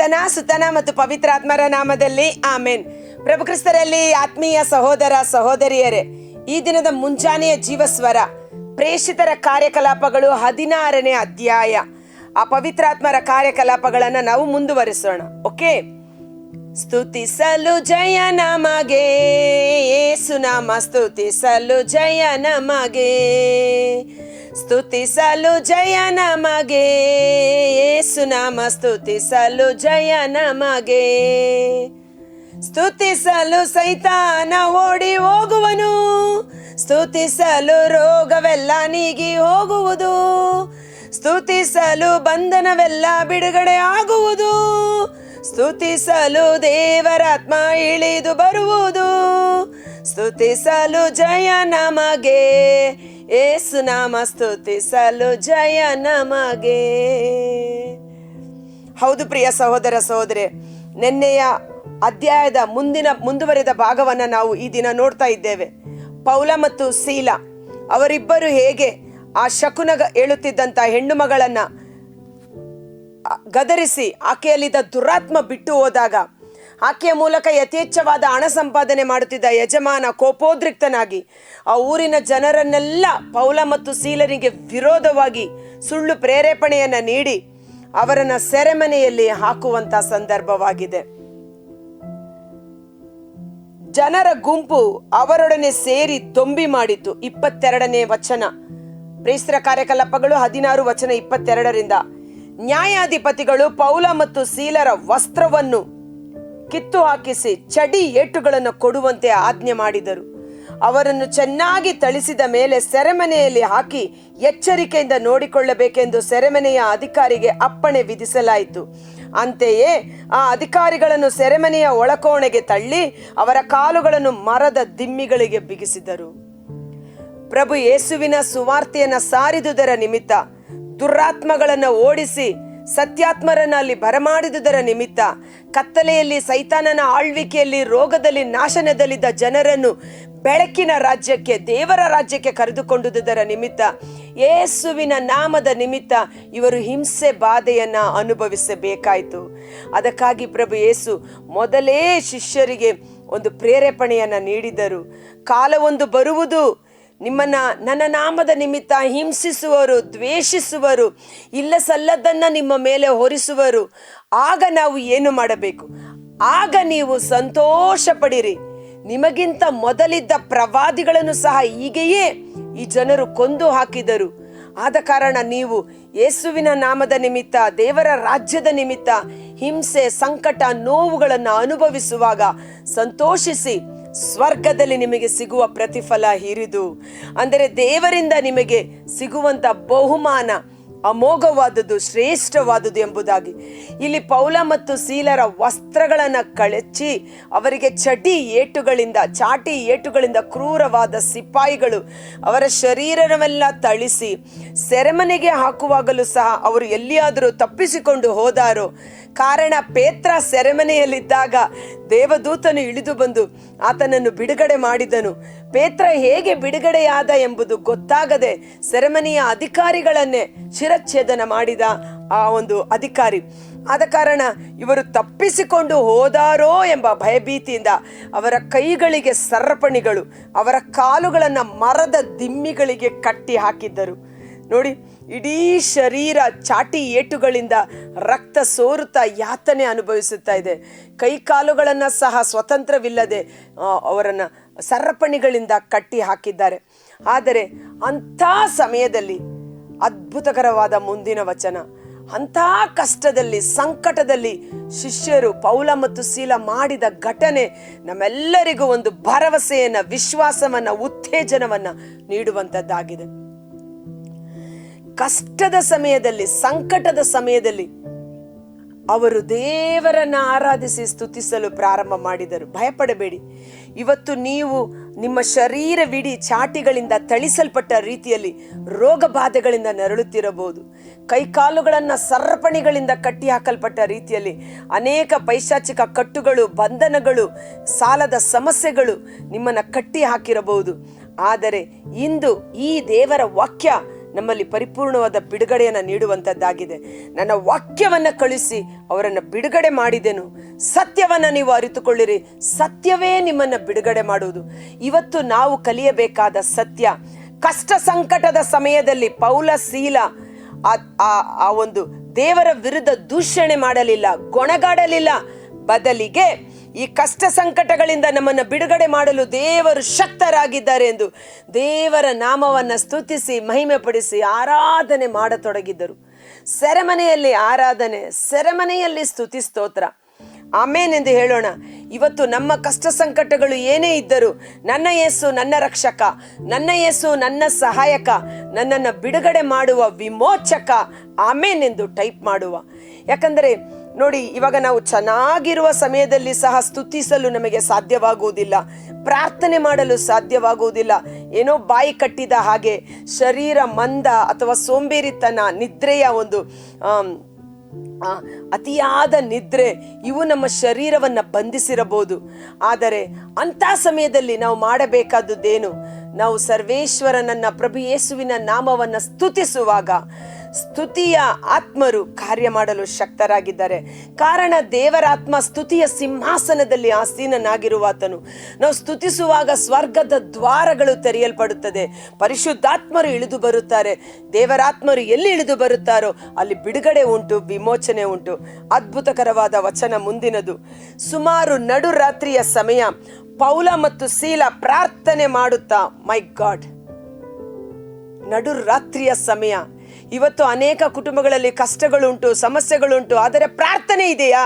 ಪಿತನ ಸುತನ ಮತ್ತು ಪವಿತ್ರಾತ್ಮರ ನಾಮದಲ್ಲಿ ಆಮೇನ್. ಪ್ರಭು ಕ್ರಿಸ್ತರಲ್ಲಿ ಆತ್ಮೀಯ ಸಹೋದರ ಸಹೋದರಿಯರೇ, ಈ ದಿನದ ಮುಂಜಾನೆಯ ಜೀವಸ್ವರ ಪ್ರೇಷಿತರ ಕಾರ್ಯಕಲಾಪಗಳು 16ನೇ ಅಧ್ಯಾಯ. ಆ ಪವಿತ್ರಾತ್ಮರ ಕಾರ್ಯಕಲಾಪಗಳನ್ನು ನಾವು ಮುಂದುವರಿಸೋಣ. ಓಕೆ. ಸ್ತುತಿಸಲು ಜಯ ನಮಗೆ ಯೇಸು ನಾಮ, ಸ್ತುತಿಸಲು ಜಯ ನಮಗೆ, ಸ್ತುತಿಸಲು ಜಯ ನಮಗೆ ಯೇಸು ನಾಮ, ಸ್ತುತಿಸಲು ಜಯ ನಮಗೆ. ಸ್ತುತಿಸಲು ಸೈತಾನ ಓಡಿ ಹೋಗುವನು, ಸ್ತುತಿಸಲು ರೋಗವೆಲ್ಲ ನೀಗಿ ಹೋಗುವುದು, ಸ್ತುತಿಸಲು ಬಂಧನವೆಲ್ಲ ಬಿಡುಗಡೆ ಆಗುವುದು, ಸ್ತುತಿಸಲು ದೇವರಾತ್ಮ ಇಳಿದು ಬರುವುದು, ಸ್ತುತಿಸಲು ಜಯ ನಮಗೆ ಯೇಸು ನಾಮ, ಸ್ತುತಿಸಲು ಜಯ ನಮಗೆ. ಹೌದು ಪ್ರಿಯ ಸಹೋದರ ಸಹೋದರಿ, ನಿನ್ನೆಯ ಅಧ್ಯಾಯದ ಮುಂದುವರೆದ ಭಾಗವನ್ನು ನಾವು ಈ ದಿನ ನೋಡ್ತಾ ಇದ್ದೇವೆ. ಪೌಲ ಮತ್ತು ಸೀಲ ಅವರಿಬ್ಬರು ಹೇಗೆ ಆ ಶಕುನ ಹೇಳುತ್ತಿದ್ದಂಥ ಹೆಣ್ಣು ಮಗಳನ್ನ ಗದರಿಸಿ ಆಕೆಯಲ್ಲಿದ್ದ ದುರಾತ್ಮ ಬಿಟ್ಟು ಹೋದಾಗ, ಆಕೆಯ ಮೂಲಕ ಯಥೇಚ್ಛವಾದ ಹಣ ಸಂಪಾದನೆ ಮಾಡುತ್ತಿದ್ದ ಯಜಮಾನ ಕೋಪೋದ್ರಿಕ್ತನಾಗಿ ಆ ಊರಿನ ಜನರನ್ನೆಲ್ಲ ಪೌಲ ಮತ್ತು ಸೀಲರಿಗೆ ವಿರೋಧವಾಗಿ ಸುಳ್ಳು ಪ್ರೇರೇಪಣೆಯನ್ನ ನೀಡಿ ಅವರನ್ನ ಸೆರೆಮನೆಯಲ್ಲಿ ಹಾಕುವಂತ ಸಂದರ್ಭವಾಗಿದೆ. ಜನರ ಗುಂಪು ಅವರೊಡನೆ ಸೇರಿ ದೊಂಬಿ ಮಾಡಿತು. 22ನೇ ವಚನ, ಪ್ರೇಸ್ತರ ಕಾರ್ಯಕಲಾಪಗಳು 16 ವಚನ 22ರಿಂದ. ನ್ಯಾಯಾಧಿಪತಿಗಳು ಪೌಲ ಮತ್ತು ಸೀಲರ ವಸ್ತ್ರವನ್ನು ಕಿತ್ತು ಹಾಕಿಸಿ ಚಡಿ ಏಟುಗಳನ್ನು ಕೊಡುವಂತೆ ಆಜ್ಞೆ ಮಾಡಿದರು. ಅವರನ್ನು ಚೆನ್ನಾಗಿ ಥಳಿಸಿದ ಮೇಲೆ ಸೆರೆಮನೆಯಲ್ಲಿ ಹಾಕಿ ಎಚ್ಚರಿಕೆಯಿಂದ ನೋಡಿಕೊಳ್ಳಬೇಕೆಂದು ಸೆರೆಮನೆಯ ಅಧಿಕಾರಿಗೆ ಅಪ್ಪಣೆ ವಿಧಿಸಲಾಯಿತು. ಅಂತೆಯೇ ಆ ಅಧಿಕಾರಿಗಳನ್ನು ಸೆರೆಮನೆಯ ಒಳಕೋಣೆಗೆ ತಳ್ಳಿ ಅವರ ಕಾಲುಗಳನ್ನು ಮರದ ದಿಮ್ಮಿಗಳಿಗೆ ಬಿಗಿಸಿದರು. ಪ್ರಭು ಯೇಸುವಿನ ಸುವಾರ್ತೆಯನ್ನ ಸಾರಿದುದರ ನಿಮಿತ್ತ, ದುರಾತ್ಮಗಳನ್ನು ಓಡಿಸಿ ಸತ್ಯಾತ್ಮರನ್ನ ಅಲ್ಲಿ ಬರಮಾಡಿದುದರ ನಿಮಿತ್ತ, ಕತ್ತಲೆಯಲ್ಲಿ ಸೈತಾನನ ಆಳ್ವಿಕೆಯಲ್ಲಿ ರೋಗದಲ್ಲಿ ನಾಶನದಲ್ಲಿದ್ದ ಜನರನ್ನು ಬೆಳಕಿನ ರಾಜ್ಯಕ್ಕೆ, ದೇವರ ರಾಜ್ಯಕ್ಕೆ ಕರೆದುಕೊಂಡುದರ ನಿಮಿತ್ತ, ಯೇಸುವಿನ ನಾಮದ ನಿಮಿತ್ತ ಇವರು ಹಿಂಸೆ ಬಾಧೆಯನ್ನ ಅನುಭವಿಸಬೇಕಾಯಿತು. ಅದಕ್ಕಾಗಿ ಪ್ರಭು ಯೇಸು ಮೊದಲೇ ಶಿಷ್ಯರಿಗೆ ಒಂದು ಪ್ರೇರೇಪಣೆಯನ್ನ ನೀಡಿದರು. ಕಾಲವೊಂದು ಬರುವುದು, ನಿಮ್ಮನ್ನ ನನ್ನ ನಾಮದ ನಿಮಿತ್ತ ಹಿಂಸಿಸುವರು, ದ್ವೇಷಿಸುವರು, ಇಲ್ಲ ಸಲ್ಲದನ್ನ ನಿಮ್ಮ ಮೇಲೆ ಹೊರಿಸುವರು. ಆಗ ನಾವು ಏನು ಮಾಡಬೇಕು? ಆಗ ನೀವು ಸಂತೋಷ ಪಡಿರಿ. ನಿಮಗಿಂತ ಮೊದಲಿದ್ದ ಪ್ರವಾದಿಗಳನ್ನು ಸಹ ಹೀಗೆಯೇ ಈ ಜನರು ಕೊಂದು ಹಾಕಿದರು. ಆದ ಕಾರಣ ನೀವು ಯೇಸುವಿನ ನಾಮದ ನಿಮಿತ್ತ, ದೇವರ ರಾಜ್ಯದ ನಿಮಿತ್ತ ಹಿಂಸೆ, ಸಂಕಟ, ನೋವುಗಳನ್ನು ಅನುಭವಿಸುವಾಗ ಸಂತೋಷಿಸಿ, ಸ್ವರ್ಗದಲ್ಲಿ ನಿಮಗೆ ಸಿಗುವ ಪ್ರತಿಫಲ ಹಿರಿದು, ಅಂದರೆ ದೇವರಿಂದ ನಿಮಗೆ ಸಿಗುವಂತ ಬಹುಮಾನ ಅಮೋಘವಾದುದು, ಶ್ರೇಷ್ಠವಾದುದು ಎಂಬುದಾಗಿ. ಇಲ್ಲಿ ಪೌಲ ಮತ್ತು ಸೀಲರ ವಸ್ತ್ರಗಳನ್ನು ಕಳಚಿ ಅವರಿಗೆ ಚಾಟಿ ಏಟುಗಳಿಂದ ಕ್ರೂರವಾದ ಸಿಪಾಯಿಗಳು ಅವರ ಶರೀರವೆಲ್ಲ ಥಳಿಸಿ ಸೆರೆಮನೆಗೆ ಹಾಕುವಾಗಲೂ ಸಹ ಅವರು ಎಲ್ಲಿಯಾದರೂ ತಪ್ಪಿಸಿಕೊಂಡು ಹೋದಾರೋ. ಕಾರಣ ಪೇತ್ರ ಸೆರೆಮನೆಯಲ್ಲಿದ್ದಾಗ ದೇವದೂತನು ಇಳಿದು ಬಂದು ಆತನನ್ನು ಬಿಡುಗಡೆ ಮಾಡಿದನು. ಪೇತ್ರ ಹೇಗೆ ಬಿಡುಗಡೆಯಾದ ಎಂಬುದು ಗೊತ್ತಾಗದೆ ಸೆರೆಮನೆಯ ಅಧಿಕಾರಿಗಳನ್ನೇ ಶಿರಚ್ಛೇದನ ಮಾಡಿದ ಆ ಒಂದು ಅಧಿಕಾರಿ. ಆದ ಕಾರಣ ಇವರು ತಪ್ಪಿಸಿಕೊಂಡು ಹೋದಾರೋ ಎಂಬ ಭಯಭೀತಿಯಿಂದ ಅವರ ಕೈಗಳಿಗೆ ಸರಪಣಿಗಳು, ಅವರ ಕಾಲುಗಳನ್ನು ಮರದ ದಿಮ್ಮಿಗಳಿಗೆ ಕಟ್ಟಿ ಹಾಕಿದ್ದರು. ನೋಡಿ, ಇಡೀ ಶರೀರ ಚಾಟಿ ಏಟುಗಳಿಂದ ರಕ್ತ ಸೋರುತ್ತಾ ಯಾತನೆ ಅನುಭವಿಸುತ್ತಾ ಇದೆ. ಕೈ ಕಾಲುಗಳನ್ನು ಸಹ ಸ್ವತಂತ್ರವಿಲ್ಲದೆ ಅವರನ್ನು ಸರಪಣಿಗಳಿಂದ ಕಟ್ಟಿ ಹಾಕಿದ್ದಾರೆ. ಆದರೆ ಅಂಥ ಸಮಯದಲ್ಲಿ ಅದ್ಭುತಕರವಾದ ಮುಂದಿನ ವಚನ, ಅಂಥ ಕಷ್ಟದಲ್ಲಿ, ಸಂಕಟದಲ್ಲಿ ಶಿಷ್ಯರು ಪೌಲ ಮತ್ತು ಸೀಲ ಮಾಡಿದ ಘಟನೆ ನಮ್ಮೆಲ್ಲರಿಗೂ ಒಂದು ಭರವಸೆಯನ್ನ, ವಿಶ್ವಾಸವನ್ನ, ಉತ್ತೇಜನವನ್ನ ನೀಡುವಂಥದ್ದಾಗಿದೆ. ಕಷ್ಟದ ಸಮಯದಲ್ಲಿ, ಸಂಕಟದ ಸಮಯದಲ್ಲಿ ಅವರು ದೇವರನ್ನ ಆರಾಧಿಸಿ ಸ್ತುತಿಸಲು ಪ್ರಾರಂಭ ಮಾಡಿದರು. ಭಯಪಡಬೇಡಿ. ಇವತ್ತು ನೀವು ನಿಮ್ಮ ಶರೀರವಿಡೀ ಚಾಟಿಗಳಿಂದ ಥಳಿಸಲ್ಪಟ್ಟ ರೀತಿಯಲ್ಲಿ ರೋಗ ಬಾಧೆಗಳಿಂದ ನರಳುತ್ತಿರಬಹುದು. ಕೈಕಾಲುಗಳನ್ನು ಸರಪಣಿಗಳಿಂದ ಕಟ್ಟಿ ಹಾಕಲ್ಪಟ್ಟ ರೀತಿಯಲ್ಲಿ ಅನೇಕ ಪೈಶಾಚಿಕ ಕಟ್ಟುಗಳು, ಬಂಧನಗಳು, ಸಾಲದ ಸಮಸ್ಯೆಗಳು ನಿಮ್ಮನ್ನು ಕಟ್ಟಿ ಹಾಕಿರಬಹುದು. ಆದರೆ ಇಂದು ಈ ದೇವರ ವಾಕ್ಯ ನಮ್ಮಲ್ಲಿ ಪರಿಪೂರ್ಣವಾದ ಬಿಡುಗಡೆಯನ್ನು ನೀಡುವಂಥದ್ದಾಗಿದೆ. ನನ್ನ ವಾಕ್ಯವನ್ನು ಕಳಿಸಿ ಅವರನ್ನು ಬಿಡುಗಡೆ ಮಾಡಿದೆನು, ಸತ್ಯವನ್ನು ನೀವು ಅರಿತುಕೊಳ್ಳಿರಿ, ಸತ್ಯವೇ ನಿಮ್ಮನ್ನು ಬಿಡುಗಡೆ ಮಾಡುವುದು. ಇವತ್ತು ನಾವು ಕಲಿಯಬೇಕಾದ ಸತ್ಯ, ಕಷ್ಟ ಸಂಕಟದ ಸಮಯದಲ್ಲಿ ಪೌಲ ಸೀಲ ಆ ಒಂದು ದೇವರ ವಿರುದ್ಧ ದೂಷಣೆ ಮಾಡಲಿಲ್ಲ, ಗೊಣಗಾಡಲಿಲ್ಲ. ಬದಲಿಗೆ ಈ ಕಷ್ಟ ಸಂಕಟಗಳಿಂದ ನಮ್ಮನ್ನು ಬಿಡುಗಡೆ ಮಾಡಲು ದೇವರು ಶಕ್ತರಾಗಿದ್ದಾರೆ ಎಂದು ದೇವರ ನಾಮವನ್ನು ಸ್ತುತಿಸಿ ಮಹಿಮೆ ಪಡಿಸಿ ಆರಾಧನೆ ಮಾಡತೊಡಗಿದ್ದರು. ಸೆರೆಮನೆಯಲ್ಲಿ ಆರಾಧನೆ, ಸೆರೆಮನೆಯಲ್ಲಿ ಸ್ತುತಿ ಸ್ತೋತ್ರ. ಆಮೇನ್ ಎಂದು ಹೇಳೋಣ. ಇವತ್ತು ನಮ್ಮ ಕಷ್ಟ ಸಂಕಟಗಳು ಏನೇ ಇದ್ದರೂ ನನ್ನ ಯೇಸು ನನ್ನ ರಕ್ಷಕ, ನನ್ನ ಯೇಸು ನನ್ನ ಸಹಾಯಕ, ನನ್ನನ್ನು ಬಿಡುಗಡೆ ಮಾಡುವ ವಿಮೋಚಕ, ಆಮೇನ್ ಎಂದು ಟೈಪ್ ಮಾಡುವ. ಯಾಕಂದರೆ ನೋಡಿ, ಇವಾಗ ನಾವು ಚೆನ್ನಾಗಿರುವ ಸಮಯದಲ್ಲಿ ಸಹ ಸ್ತುತಿಸಲು ನಮಗೆ ಸಾಧ್ಯವಾಗುವುದಿಲ್ಲ, ಪ್ರಾರ್ಥನೆ ಮಾಡಲು ಸಾಧ್ಯವಾಗುವುದಿಲ್ಲ. ಏನೋ ಬಾಯಿ ಕಟ್ಟಿದ ಹಾಗೆ ಶರೀರ ಮಂದ ಅಥವಾ ಸೋಂಬೇರಿತನ, ನಿದ್ರೆಯ ಒಂದು ಅತಿಯಾದ ನಿದ್ರೆ, ಇವು ನಮ್ಮ ಶರೀರವನ್ನು ಬಂಧಿಸಿರಬಹುದು. ಆದರೆ ಅಂಥ ಸಮಯದಲ್ಲಿ ನಾವು ಮಾಡಬೇಕಾದುದೇನು? ನಾವು ಸರ್ವೇಶ್ವರನನ್ನ, ಪ್ರಭು ಯೇಸುವಿನ ನಾಮವನ್ನು ಸ್ತುತಿಸುವಾಗ ಸ್ತುತಿಯ ಆತ್ಮರು ಕಾರ್ಯ ಮಾಡಲು ಶಕ್ತರಾಗಿದ್ದಾರೆ. ಕಾರಣ ದೇವರ ಆತ್ಮ ಸ್ತುತಿಯ ಸಿಂಹಾಸನದಲ್ಲಿ ಆಸೀನನಾಗಿರುವಾತನು. ನಾವು ಸ್ತುತಿಸುವಾಗ ಸ್ವರ್ಗದ ದ್ವಾರಗಳು ತೆರೆಯಲ್ಪಡುತ್ತದೆ, ಪರಿಶುದ್ಧಾತ್ಮರು ಇಳಿದು ಬರುತ್ತಾರೆ. ದೇವರಾತ್ಮರು ಎಲ್ಲಿ ಇಳಿದು ಬರುತ್ತಾರೋ ಅಲ್ಲಿ ಬಿಡುಗಡೆ ಉಂಟು, ವಿಮೋಚನೆ ಉಂಟು. ಅದ್ಭುತಕರವಾದ ವಚನ ಮುಂದಿನದು. ಸುಮಾರು ನಡುರಾತ್ರಿಯ ಸಮಯ ಪೌಲ ಮತ್ತು ಸೀಲ ಪ್ರಾರ್ಥನೆ ಮಾಡುತ್ತಾ, ಮೈ ಗಾಡ್, ನಡುರಾತ್ರಿಯ ಸಮಯ. ಇವತ್ತು ಅನೇಕ ಕುಟುಂಬಗಳಲ್ಲಿ ಕಷ್ಟಗಳುಂಟು, ಸಮಸ್ಯೆಗಳುಂಟು, ಆದರೆ ಪ್ರಾರ್ಥನೆ ಇದೆಯಾ?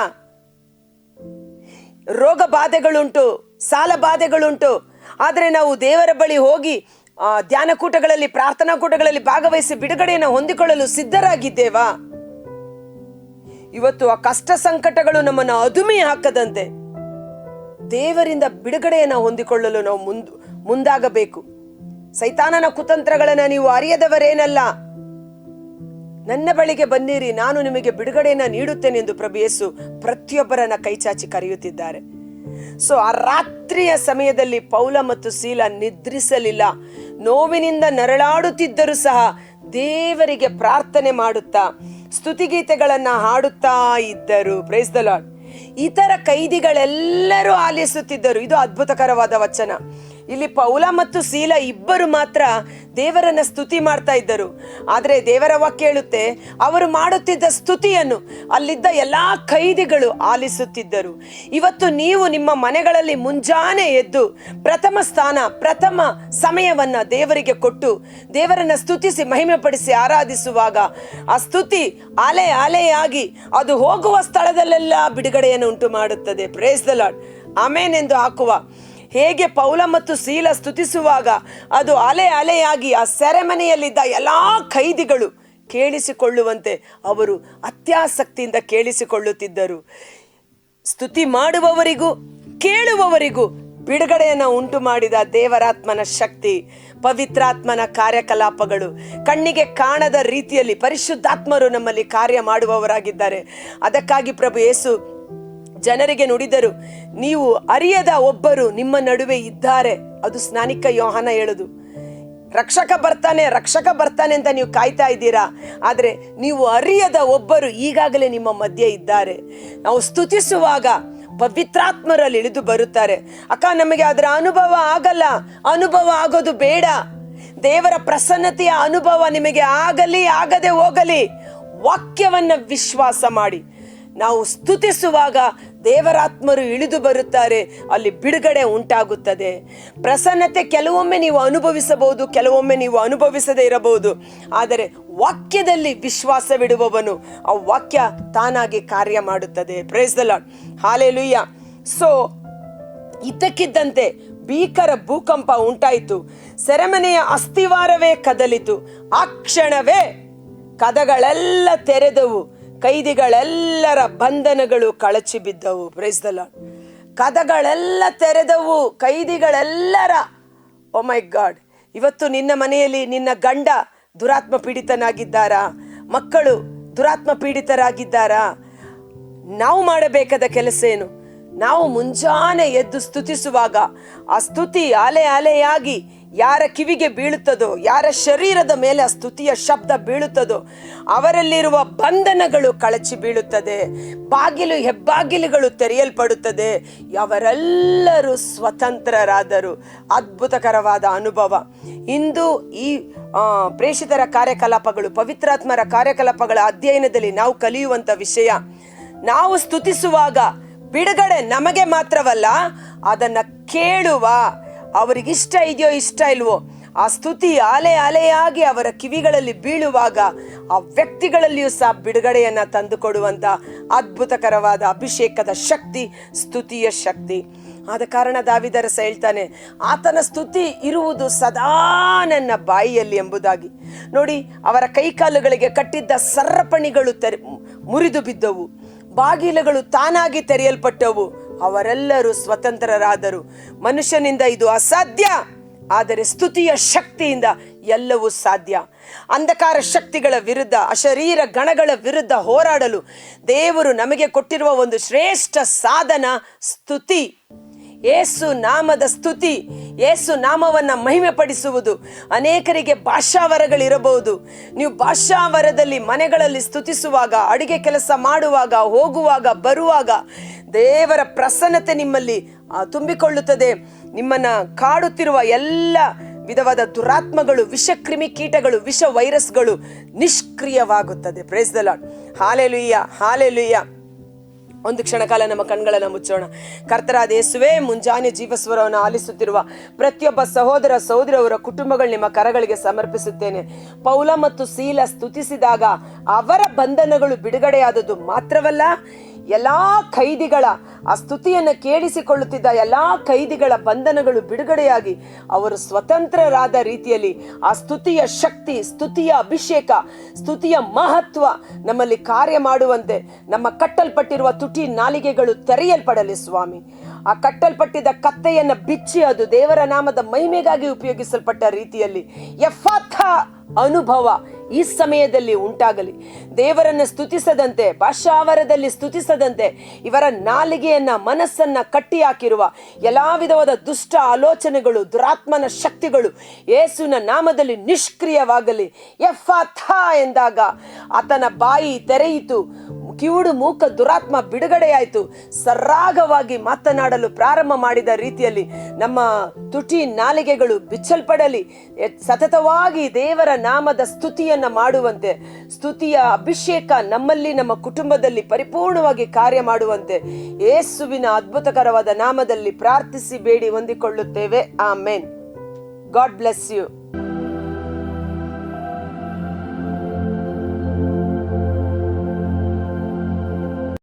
ರೋಗ ಬಾಧೆಗಳುಂಟು, ಸಾಲ ಬಾಧೆಗಳುಂಟು, ಆದರೆ ನಾವು ದೇವರ ಬಳಿ ಹೋಗಿ ಧ್ಯಾನ ಕೂಟಗಳಲ್ಲಿ, ಪ್ರಾರ್ಥನಾ ಕೂಟಗಳಲ್ಲಿ ಭಾಗವಹಿಸಿ ಬಿಡುಗಡೆಯನ್ನು ಹೊಂದಿಕೊಳ್ಳಲು ಸಿದ್ಧರಾಗಿದ್ದೇವಾ? ಇವತ್ತು ಆ ಕಷ್ಟ ಸಂಕಟಗಳು ನಮ್ಮನ್ನು ಅದುಮಿ ಹಾಕದಂತೆ ದೇವರಿಂದ ಬಿಡುಗಡೆಯನ್ನು ಹೊಂದಿಕೊಳ್ಳಲು ನಾವು ಮುಂದಾಗಬೇಕು. ಸೈತಾನನ ಕುತಂತ್ರಗಳನ್ನು ನೀವು ಅರಿಯದವರೇನಲ್ಲ. ನನ್ನ ಬಳಿಗೆ ಬನ್ನಿರಿ, ನಾನು ನಿಮಗೆ ಬಿಡುಗಡೆಯನ್ನು ನೀಡುತ್ತೇನೆ ಎಂದು ಪ್ರಭು ಯೇಸು ಪ್ರತಿಯೊಬ್ಬರನ್ನ ಕೈಚಾಚಿ ಕರೆಯುತ್ತಿದ್ದಾರೆ. ಸೊ ಆ ರಾತ್ರಿಯ ಸಮಯದಲ್ಲಿ ಪೌಲ ಮತ್ತು ಸೀಲ ನಿದ್ರಿಸಲಿಲ್ಲ. ನೋವಿನಿಂದ ನರಳಾಡುತ್ತಿದ್ದರೂ ಸಹ ದೇವರಿಗೆ ಪ್ರಾರ್ಥನೆ ಮಾಡುತ್ತಾ ಸ್ತುತಿಗೀತೆಗಳನ್ನ ಹಾಡುತ್ತಾ ಇದ್ದರು. Price the lord. ಇತರ ಕೈದಿಗಳೆಲ್ಲರೂ ಆಲಿಸುತ್ತಿದ್ದರು. ಇದು ಅದ್ಭುತಕರವಾದ ವಚನ. ಇಲ್ಲಿ ಪೌಲ ಮತ್ತು ಸೀಲ ಇಬ್ಬರು ಮಾತ್ರ ದೇವರನ್ನ ಸ್ತುತಿ ಮಾಡ್ತಾ ಇದ್ದರು. ಆದರೆ ದೇವರ ವಾಕ್ಯ ಹೇಳುತ್ತೆ, ಅವರು ಮಾಡುತ್ತಿದ್ದ ಸ್ತುತಿಯನ್ನು ಅಲ್ಲಿದ್ದ ಎಲ್ಲಾ ಕೈದಿಗಳು ಆಲಿಸುತ್ತಿದ್ದರು. ಇವತ್ತು ನೀವು ನಿಮ್ಮ ಮನೆಗಳಲ್ಲಿ ಮುಂಜಾನೆ ಎದ್ದು ಪ್ರಥಮ ಸ್ಥಾನ, ಪ್ರಥಮ ಸಮಯವನ್ನ ದೇವರಿಗೆ ಕೊಟ್ಟು ದೇವರನ್ನ ಸ್ತುತಿಸಿ ಮಹಿಮೆ ಪಡಿಸಿ ಆರಾಧಿಸುವಾಗ ಆ ಸ್ತುತಿ ಅಲೆ ಅಲೆಯಾಗಿ ಅದು ಹೋಗುವ ಸ್ಥಳದಲ್ಲೆಲ್ಲ ಬಿಡುಗಡೆಯನ್ನು ಉಂಟು ಮಾಡುತ್ತದೆ. Price the lord. ಆಮೇನ್ ಎಂದು ಹಾಕುವ. ಹೇಗೆ ಪೌಲ ಮತ್ತು ಸೀಲ ಸ್ತುತಿಸುವಾಗ ಅದು ಅಲೆ ಅಲೆಯಾಗಿ ಆ ಸೆರೆಮನೆಯಲ್ಲಿದ್ದ ಎಲ್ಲಾ ಕೈದಿಗಳು ಕೇಳಿಸಿಕೊಳ್ಳುವಂತೆ ಅವರು ಅತ್ಯಾಸಕ್ತಿಯಿಂದ ಕೇಳಿಸಿಕೊಳ್ಳುತ್ತಿದ್ದರು. ಸ್ತುತಿ ಮಾಡುವವರಿಗೂ ಕೇಳುವವರಿಗೂ ಬಿಡುಗಡೆಯನ್ನು ಉಂಟು ಮಾಡಿದ ದೇವರಾತ್ಮನ ಶಕ್ತಿ, ಪವಿತ್ರಾತ್ಮನ ಕಾರ್ಯಕಲಾಪಗಳು, ಕಣ್ಣಿಗೆ ಕಾಣದ ರೀತಿಯಲ್ಲಿ ಪರಿಶುದ್ಧಾತ್ಮರು ನಮ್ಮಲ್ಲಿ ಕಾರ್ಯ ಮಾಡುವವರಾಗಿದ್ದಾರೆ. ಅದಕ್ಕಾಗಿ ಪ್ರಭು ಯೇಸು ಜನರಿಗೆ ನುಡಿದರು, ನೀವು ಅರಿಯದ ಒಬ್ಬರು ನಿಮ್ಮ ನಡುವೆ ಇದ್ದಾರೆ. ಅದು ಸ್ನಾನಿಕ ಯೋಹಾನ ಹೇಳುದು. ರಕ್ಷಕ ಬರ್ತಾನೆ ಅಂತ ನೀವು ಕಾಯ್ತಾ ಇದ್ದೀರಾ, ಆದರೆ ನೀವು ಅರಿಯದ ಒಬ್ಬರು ಈಗಾಗಲೇ ನಿಮ್ಮ ಮಧ್ಯೆ ಇದ್ದಾರೆ. ನಾವು ಸ್ತುತಿಸುವಾಗ ಪವಿತ್ರಾತ್ಮರಲ್ಲಿ ಇಳಿದು ಬರುತ್ತಾರೆ. ಅಕ್ಕ, ನಮಗೆ ಅದರ ಅನುಭವ ಆಗಲ್ಲ, ಅನುಭವ ಆಗೋದು ಬೇಡ. ದೇವರ ಪ್ರಸನ್ನತೆಯ ಅನುಭವ ನಿಮಗೆ ಆಗಲಿ ಆಗದೆ ಹೋಗಲಿ, ವಾಕ್ಯವನ್ನ ವಿಶ್ವಾಸ ಮಾಡಿ ನಾವು ಸ್ತುತಿಸುವಾಗ ದೇವರಾತ್ಮರು ಇಳಿದು ಬರುತ್ತಾರೆ, ಅಲ್ಲಿ ಬಿಡುಗಡೆ ಉಂಟಾಗುತ್ತದೆ. ಪ್ರಸನ್ನತೆ ಕೆಲವೊಮ್ಮೆ ನೀವು ಅನುಭವಿಸಬಹುದು, ಕೆಲವೊಮ್ಮೆ ನೀವು ಅನುಭವಿಸದೇ ಇರಬಹುದು. ಆದರೆ ವಾಕ್ಯದಲ್ಲಿ ವಿಶ್ವಾಸವಿಡುವವನು ಆ ವಾಕ್ಯ ತಾನಾಗಿ ಕಾರ್ಯ ಮಾಡುತ್ತದೆ. Price the lord. Hallelujah. So ಇದ್ದಕ್ಕಿದ್ದಂತೆ ಭೀಕರ ಭೂಕಂಪ ಉಂಟಾಯಿತು. ಸೆರೆಮನೆಯ ಅಸ್ಥಿವಾರವೇ ಕದಲಿತು. ಆ ಕ್ಷಣವೇ ಕದಗಳೆಲ್ಲ ತೆರೆದವು, ಕೈದಿಗಳೆಲ್ಲರ ಬಂಧನಗಳು ಕಳಚಿ ಬಿದ್ದವು. Praise the lord. ಕದಗಳೆಲ್ಲ ತೆರೆದವು, ಕೈದಿಗಳೆಲ್ಲರ. Oh my god. ಇವತ್ತು ನಿನ್ನ ಮನೆಯಲ್ಲಿ ನಿನ್ನ ಗಂಡ ದುರಾತ್ಮ ಪೀಡಿತನಾಗಿದ್ದಾರಾ? ಮಕ್ಕಳು ದುರಾತ್ಮ ಪೀಡಿತರಾಗಿದ್ದಾರಾ? ನಾವು ಮಾಡಬೇಕಾದ ಕೆಲಸ ಏನು? ನಾವು ಮುಂಜಾನೆ ಎದ್ದು ಸ್ತುತಿಸುವಾಗ ಆ ಸ್ತುತಿ ಅಲೆ ಅಲೆಯಾಗಿ ಯಾರ ಕಿವಿಗೆ ಬೀಳುತ್ತದೋ, ಯಾರ ಶರೀರದ ಮೇಲೆ ಆ ಸ್ತುತಿಯ ಶಬ್ದ ಬೀಳುತ್ತದೋ ಅವರಲ್ಲಿರುವ ಬಂಧನಗಳು ಕಳಚಿ ಬೀಳುತ್ತದೆ, ಹೆಬ್ಬಾಗಿಲುಗಳು ತೆರೆಯಲ್ಪಡುತ್ತದೆ. ಅವರೆಲ್ಲರೂ ಸ್ವತಂತ್ರರಾದರು. ಅದ್ಭುತಕರವಾದ ಅನುಭವ. ಇಂದು ಈ ಪ್ರೇಷಿತರ ಕಾರ್ಯಕಲಾಪಗಳು, ಪವಿತ್ರಾತ್ಮರ ಕಾರ್ಯಕಲಾಪಗಳ ಅಧ್ಯಯನದಲ್ಲಿ ನಾವು ಕಲಿಯುವಂತ ವಿಷಯ, ನಾವು ಸ್ತುತಿಸುವಾಗ ಬಿಡುಗಡೆ ನಮಗೆ ಮಾತ್ರವಲ್ಲ, ಅದನ್ನ ಕೇಳುವ ಅವರಿಗಿಷ್ಟ ಇದೆಯೋ ಇಷ್ಟ ಇಲ್ವೋ, ಆ ಸ್ತುತಿ ಅಲೆಯಾಗಿ ಅವರ ಕಿವಿಗಳಲ್ಲಿ ಬೀಳುವಾಗ ಆ ವ್ಯಕ್ತಿಗಳಲ್ಲಿಯೂ ಸಹ ಬಿಡುಗಡೆಯನ್ನ ತಂದುಕೊಡುವಂತ ಅದ್ಭುತಕರವಾದ ಅಭಿಷೇಕದ ಶಕ್ತಿ ಸ್ತುತಿಯ ಶಕ್ತಿ. ಆದ ಕಾರಣ ದಾವೀದರಸ ಹೇಳ್ತಾನೆ, ಆತನ ಸ್ತುತಿ ಇರುವುದು ಸದಾ ನನ್ನ ಬಾಯಿಯಲ್ಲಿ ಎಂಬುದಾಗಿ. ನೋಡಿ, ಅವರ ಕೈಕಾಲುಗಳಿಗೆ ಕಟ್ಟಿದ್ದ ಸರಪಣಿಗಳು ಮುರಿದು ಬಿದ್ದವು, ಬಾಗಿಲುಗಳು ತಾನಾಗಿ ತೆರೆಯಲ್ಪಟ್ಟವು. ಅವರೆಲ್ಲರೂ ಸ್ವತಂತ್ರರಾದರು. ಮನುಷ್ಯನಿಂದ ಇದು ಅಸಾಧ್ಯ, ಆದರೆ ಸ್ತುತಿಯ ಶಕ್ತಿಯಿಂದ ಎಲ್ಲವೂ ಸಾಧ್ಯ. ಅಂಧಕಾರ ಶಕ್ತಿಗಳ ವಿರುದ್ಧ, ಅಶರೀರ ಗಣಗಳ ವಿರುದ್ಧ ಹೋರಾಡಲು ದೇವರು ನಮಗೆ ಕೊಟ್ಟಿರುವ ಒಂದು ಶ್ರೇಷ್ಠ ಸಾಧನ ಸ್ತುತಿ. ಯೇಸು ನಾಮದ ಸ್ತುತಿ, ಯೇಸು ನಾಮವನ್ನ ಮಹಿಮೆ ಪಡಿಸುವುದು. ಅನೇಕರಿಗೆ ಭಾಷಾವರಗಳಿರಬಹುದು. ನೀವು ಭಾಷಾವರದಲ್ಲಿ ಮನೆಗಳಲ್ಲಿ ಸ್ತುತಿಸುವಾಗ, ಅಡಿಗೆ ಕೆಲಸ ಮಾಡುವಾಗ, ಹೋಗುವಾಗ, ಬರುವಾಗ ದೇವರ ಪ್ರಸನ್ನತೆ ನಿಮ್ಮಲ್ಲಿ ತುಂಬಿಕೊಳ್ಳುತ್ತದೆ. ನಿಮ್ಮನ್ನ ಕಾಡುತ್ತಿರುವ ಎಲ್ಲ ವಿಧವಾದ ದುರಾತ್ಮಗಳು, ವಿಷ ಕ್ರಿಮಿ ಕೀಟಗಳು, ವಿಷ ವೈರಸ್ಗಳು ನಿಷ್ಕ್ರಿಯವಾಗುತ್ತದೆ. Praise the lord. Hallelujah, hallelujah. ಒಂದು ಕ್ಷಣಕಾಲ ನಮ್ಮ ಕಣ್ಗಳನ್ನು ಮುಚ್ಚೋಣ. ಕರ್ತರಾದ ಯೇಸುವೇ, ಮುಂಜಾನೆ ಜೀವಸ್ವರವನ್ನು ಆಲಿಸುತ್ತಿರುವ ಪ್ರತಿಯೊಬ್ಬ ಸಹೋದರ ಸಹೋದರವರ ಕುಟುಂಬಗಳು ನಿಮ್ಮ ಕರಗಳಿಗೆ ಸಮರ್ಪಿಸುತ್ತೇನೆ. ಪೌಲ ಮತ್ತು ಸೀಲ ಸ್ತುತಿಸಿದಾಗ ಅವರ ಬಂಧನಗಳು ಬಿಡುಗಡೆಯಾದದ್ದು ಮಾತ್ರವಲ್ಲ, ಎಲ್ಲಾ ಕೈದಿಗಳ ಆ ಸ್ತುತಿಯನ್ನು ಕೇಳಿಸಿಕೊಳ್ಳುತ್ತಿದ್ದ ಎಲ್ಲಾ ಕೈದಿಗಳ ಬಂಧನಗಳು ಬಿಡುಗಡೆಯಾಗಿ ಅವರು ಸ್ವತಂತ್ರರಾದ ರೀತಿಯಲ್ಲಿ ಆ ಸ್ತುತಿಯ ಶಕ್ತಿ, ಸ್ತುತಿಯ ಅಭಿಷೇಕ, ಸ್ತುತಿಯ ಮಹತ್ವ ನಮ್ಮಲ್ಲಿ ಕಾರ್ಯ ಮಾಡುವಂತೆ ನಮ್ಮ ಕಟ್ಟಲ್ಪಟ್ಟಿರುವ ತುಟಿ ನಾಲಿಗೆಗಳು ತೆರೆಯಲ್ಪಡಲಿ ಸ್ವಾಮಿ. ಆ ಕಟ್ಟಲ್ಪಟ್ಟಿದ್ದ ಕತ್ತೆಯನ್ನ ಬಿಚ್ಚಿ ಅದು ದೇವರ ನಾಮದ ಮಹಿಮೆಗಾಗಿ ಉಪಯೋಗಿಸಲ್ಪಟ್ಟ ರೀತಿಯಲ್ಲಿ ಎಫಾಥ ಅನುಭವ ಈ ಸಮಯದಲ್ಲಿ ಉಂಟಾಗಲಿ. ದೇವರನ್ನ ಸ್ತುತಿಸದಂತೆ, ಭಾಷಾವರದಲ್ಲಿ ಸ್ತುತಿಸದಂತೆ ಇವರ ನಾಲಿಗೆಯನ್ನ, ಮನಸ್ಸನ್ನ ಕಟ್ಟಿ ಹಾಕಿರುವ ಎಲ್ಲಾ ವಿಧವಾದ ದುಷ್ಟ ಆಲೋಚನೆಗಳು, ದುರಾತ್ಮನ ಶಕ್ತಿಗಳು ಯೇಸುವಿನ ನಾಮದಲ್ಲಿ ನಿಷ್ಕ್ರಿಯವಾಗಲಿ. ಎಫಾಥ ಎಂದಾಗ ಆತನ ಬಾಯಿ ತೆರೆಯಿತು, ಕಿವುಡು ಮೂಕ ದುರಾತ್ಮ ಬಿಡುಗಡೆಯಾಯಿತು. ಸರಾಗವಾಗಿ ಮಾತನಾಡಲು ಪ್ರಾರಂಭ ಮಾಡಿದ ರೀತಿಯಲ್ಲಿ ನಮ್ಮ ತುಟಿ ನಾಲಿಗೆಗಳು ಬಿಚ್ಚಲ್ಪಡಲಿ. ಸತತವಾಗಿ ದೇವರ ನಾಮದ ಸ್ತುತಿಯನ್ನ ಮಾಡುವಂತೆ, ಸ್ತುತಿಯ ಅಭಿಷೇಕ ನಮ್ಮಲ್ಲಿ, ನಮ್ಮ ಕುಟುಂಬದಲ್ಲಿ ಪರಿಪೂರ್ಣವಾಗಿ ಕಾರ್ಯ ಮಾಡುವಂತೆ ಯೇಸುವಿನ ಅದ್ಭುತಕರವಾದ ನಾಮದಲ್ಲಿ ಪ್ರಾರ್ಥಿಸಿ ಬೇಡಿ ಹೊಂದಿಕೊಳ್ಳುತ್ತೇವೆ. ಆಮೇನ್. God bless you.